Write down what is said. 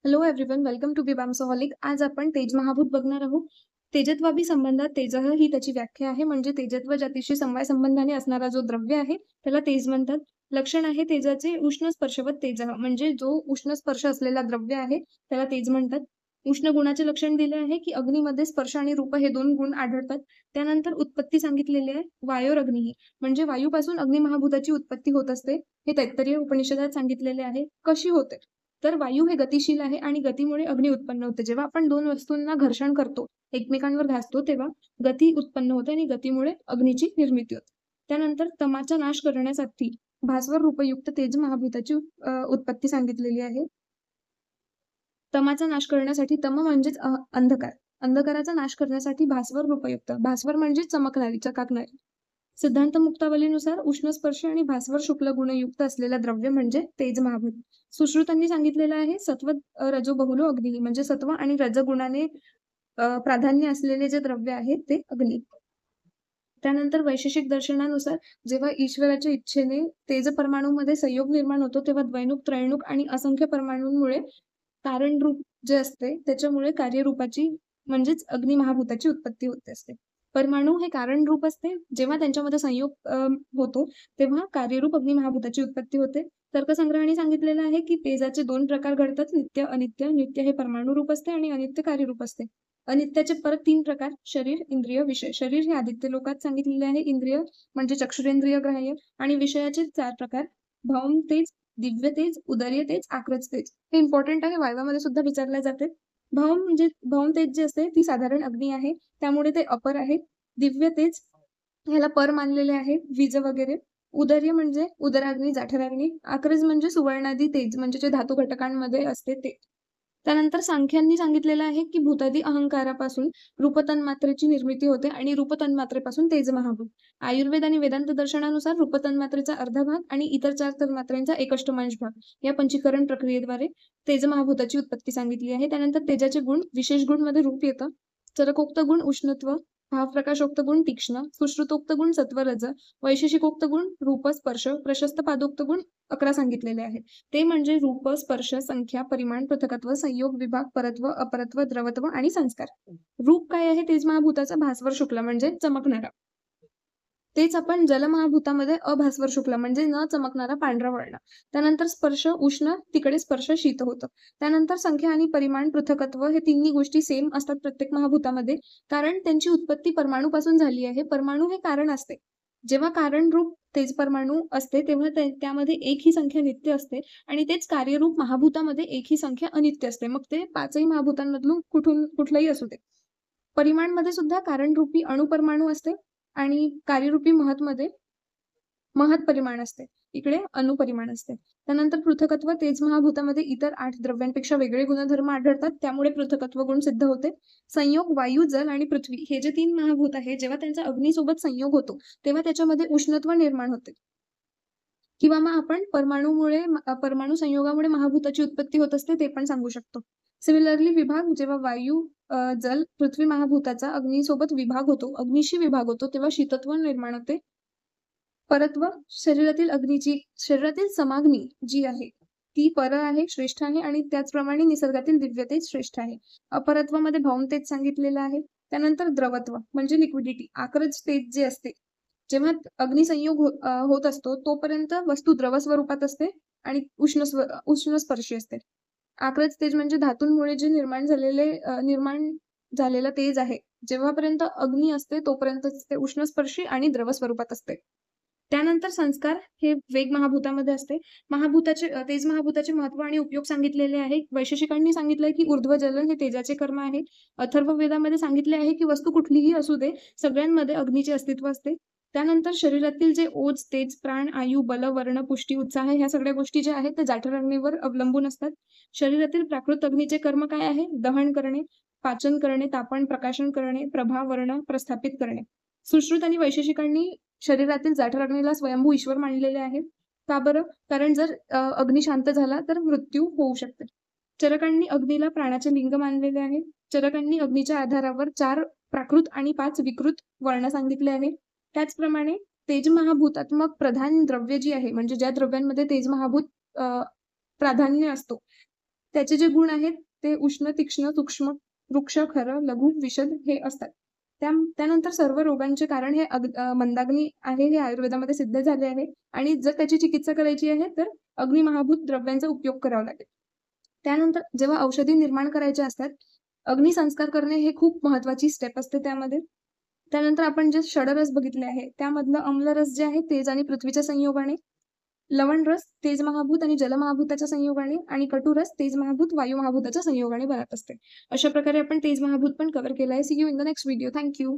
Hello everyone, welcome to बिबामसोहॉलिक. आज आपण तेज महाभूत बघणार आहोत. तेजत्वादी संबंधात तेजः ही त्याची व्याख्या आहे. म्हणजे तेजत्व जातीशी समवाय संबंधाने असणारा जो द्रव्य आहे त्याला तेज म्हणतात. लक्षण आहे तेजाचे उष्ण स्पर्शवत तेजः, म्हणजे जो उष्ण स्पर्श असलेला द्रव्य आहे त्याला तेज म्हणतात. उष्ण गुणाचे लक्षण दिले आहे की अग्नीमध्ये स्पर्श आणि रूप हे दोन गुण आढळतात. त्यानंतर उत्पत्ती सांगितलेली आहे. वायोरग्नी, म्हणजे वायूपासून अग्नी महाभूताची उत्पत्ती होत असते. हे तैत्तरीय उपनिषदात सांगितलेले आहे. कशी होते? तर वायू हे गतिशील आहे आणि गतीमुळे अग्नी उत्पन्न होते. जेव्हा आपण दोन वस्तूंना घर्षण करतो, एकमेकांवर घासतो, तेव्हा गती उत्पन्न होते आणि गतीमुळे अग्नीची निर्मिती होते. त्यानंतर तमाचा नाश करण्यासाठी भास्वर रूपयुक्त तेज महाभूताची उत्पत्ती सांगितलेली आहे. तमाचा नाश करण्यासाठी तम म्हणजेच अंधकार. अंधकाराचा नाश करण्यासाठी भास्वर रूपयुक्त. भास्वर म्हणजे चमकणारी, चकाकणारी. सिद्धांत मुक्तावलीनुसार उष्ण स्पर्श आणि भास्वर शुक्ल गुणयुक्त असलेला द्रव्य म्हणजे तेज महाभूत. सुश्रुतांनी सांगितलेलं आहे सत्व रजो बहुलो अग्नी, म्हणजे सत्व आणि रजगुणाने प्राधान्य असलेले जे द्रव्य आहे ते अग्नी. त्यानंतर वैशेषिक दर्शनानुसार जेव्हा ईश्वराच्या इच्छेने तेज परमाणूमध्ये संयोग निर्माण होतो, तेव्हा द्वैनुक, त्रैणुक आणि असंख्य परमाणूंमुळे कारण रूप जे असते त्याच्यामुळे कार्यरूपाची म्हणजेच अग्नी महाभूताची उत्पत्ती होते असते. परमाणू हे कारण रूप असते. जेव्हा त्यांच्यामध्ये संयोग होतो तेव्हा कार्यरूप अग्नी महाभूताची उत्पत्ती होते. तर्कसंग्रहाने सांगितलेलं आहे की तेजाचे दोन प्रकार घडतात, नित्य, अनित्य. नित्य हे परमाणू रूप असते आणि अनित्य कार्यरूप असते. अनित्याचे परत तीन प्रकार: शरीर, इंद्रिय, विषय. शरीर हे आदित्य लोकात सांगितलेले आहे. इंद्रिय म्हणजे चक्षुरेंद्रिय, ग्राह्य. आणि विषयाचे चार प्रकार: भौम तेज, दिव्य तेज, उदर्य तेज, आक्रज तेज. हे इम्पॉर्टंट आहे, वायवामध्ये सुद्धा विचारले जाते. भौम म्हणजे भौम तेज जे असते ती साधारण अग्नी आहे, त्यामुळे ते अपर आहे. दिव्य तेज ह्याला पर मानलेले आहे, वीज वगैरे. उदर्य म्हणजे उदराग्नी, जाठराग्नी. आक्रज म्हणजे सुवर्णादी तेज, म्हणजे जे धातू घटकांमध्ये असते ते. त्यानंतर सांख्यांनी सांगितलेलं आहे की भूतादी अहंकारापासून रूपतन्मात्रेची निर्मिती होते आणि रूपतन्मात्रेपासून तेज महाभूत. आयुर्वेद आणि वेदांत दर्शनानुसार रूपतन्मात्रेचा अर्धा भाग आणि इतर चार तन्मात्रेचा एकष्टमांश भाग या पंचीकरण प्रक्रियेद्वारे तेज महाभूताची उत्पत्ती सांगितली आहे. त्यानंतर तेजाचे गुण: विशेष गुण मध्ये रूप येतं, चरकोक्त गुण उष्णत्व, भावप्रकाशोक्त गुण तीक्ष्ण, सुश्रुतोक्त गुण सत्वरज, वैशेषिकोक्त गुण रूप, स्पर्श, प्रशस्त पादोक्त गुण 11 सांगितलेले आहेत. ते म्हणजे रूप, स्पर्श, संख्या, परिमाण, पृथकत्व, संयोग, विभाग, परत्व, अपरत्व, द्रवत्व आणि संस्कार. रूप काय आहे तेज महाभूताचा? भास्वर शुक्ल, म्हणजे चमकणारा. तेच आपण जलमहाभूतामध्ये अभास्वर शुक्ल, म्हणजे न चमकणारा पांढरा वर्ण. त्यानंतर स्पर्श उष्ण, तिकडे स्पर्श शीत होतं. त्यानंतर संख्या आणि परिमाण, पृथकत्व हे तिन्ही गोष्टी सेम असतात प्रत्येक महाभूतामध्ये, कारण त्यांची उत्पत्ती परमाणूपासून झाली आहे. परमाणू हे कारण असते. जेव्हा कारण रूप तेज परमाणू असते तेव्हा त्यामध्ये एक ही संख्या नित्य असते आणि तेच कार्यरूप महाभूतामध्ये एक ही संख्या अनित्य असते. मग ते पाचही महाभूतांमधून कुठलंही असू दे. परिमाणमध्ये सुद्धा कारणरूपी अणुपरमाणू असते आणि कार्यरूपी महत्मध्ये महत् परिमाण असते, इकडे अणुपरिमाण असते. त्यानंतर पृथकत्व: तेज महाभूतामध्ये इतर 8 द्रव्यांपेक्षा वेगळे गुणधर्म आढळतात, त्यामुळे पृथकत्व गुण सिद्ध होते. संयोग: वायू, जल आणि पृथ्वी हे जे 3 महाभूत आहे, जेव्हा त्यांचा अग्नीसोबत संयोग होतो तेव्हा त्याच्यामध्ये उष्णत्व निर्माण होते. किंवा मग आपण परमाणू संयोगामुळे महाभूताची उत्पत्ती होत असते ते पण सांगू शकतो. सिमिलरली विभाग: जेव्हा वायू, जल, पृथ्वी महाभूताचा अग्नीसोबत विभाग होतो, अग्नीशी विभाग होतो, तेव्हा शीतत्व निर्माण होते. परत्व: शरीरातील समाग्नी जी आहे ती पर आहे, श्रेष्ठ आहे आणि त्याचप्रमाणे निसर्गातील दिव्य तेज श्रेष्ठ आहे. अपरत्वामध्ये भौम तेज सांगितलेलं आहे. त्यानंतर द्रवत्व म्हणजे लिक्विडिटी, आक्रज तेज जे असते, जेव्हा अग्निसंयोग होत असतो तोपर्यंत वस्तू द्रव स्वरूपात असते आणि उष्ण स्पर्शी असते. आक्रज तेज म्हणजे धातूंमुळे जे निर्माण झालेलं तेज आहे, जेव्हापर्यंत अग्नी असते तोपर्यंत ते उष्णस्पर्शी आणि द्रव स्वरूपात असते. त्यानंतर संस्कार हे वेग महाभूतामध्ये असते. तेज महाभूताचे महत्व आणि उपयोग सांगितलेले आहे. वैशेषिकांनी सांगितलंय की ऊर्ध्वजलन हे तेजाचे कर्म आहे. अथर्ववेदामध्ये सांगितले आहे की वस्तू कुठलीही असू दे, सगळ्यांमध्ये अग्नीचे अस्तित्व असते. त्यानंतर शरीरातील जे ओज, तेज, प्राण, आयु, बल, वर्ण, पुष्टी, उत्साह ह्या सगळ्या गोष्टी ज्या आहेत त्या जाठराग्नीवर अवलंबून असतात. शरीरातील प्राकृत अग्नीचे कर्म काय आहे? दहन करणे, पाचन करणे, तापण, प्रकाशन करणे, प्रभा, वर्ण प्रस्थापित करणे. सुश्रुत आणि वैशेषिकांनी शरीरातील जाठराग्नीला स्वयंभू ईश्वर मानलेले आहे. का बरं? कारण जर अग्नी शांत झाला तर मृत्यू होऊ शकते. चरकांनी अग्नीला प्राणाचे लिंग मानलेले आहे. चरकांनी अग्नीच्या आधारावर 4 प्राकृत आणि 5 विकृत वर्ण सांगितले आहे. त्याचप्रमाणे तेज महाभूतात्मक प्रधान द्रव्य जी आहे, म्हणजे ज्या द्रव्यांमध्ये तेज महाभूत प्राधान्य असतो त्याचे जे गुण आहेत ते उष्ण, तीक्ष्ण, सूक्ष्म, वृक्ष, खर, लघु, विशद हे असतात. त्यानंतर सर्व रोगांचे कारण हे मंदाग्नी आहे, हे आयुर्वेदामध्ये सिद्ध झाले आहे. आणि जर त्याची चिकित्सा करायची आहे तर अग्निमहाभूत द्रव्यांचा उपयोग करावा लागेल. त्यानंतर जेव्हा औषधी निर्माण करायचे असतात, अग्निसंस्कार करणे हे खूप महत्वाची स्टेप असते त्यामध्ये. त्यानंतर आपण जे षडरस बघितले आहे, त्यामधलं अम्लरस जे आहे तेज आणि पृथ्वीच्या संयोगाने, लवण रस तेज महाभूत आणि जल महाभूताच्या संयोगाने, आणि कटुरस तेज महाभूत वायू महाभूताच्या संयोगाने बनत असते. अशा प्रकारे आपण तेज महाभूत पण कव्हर केलं आहे. See you in the next video. Thank you.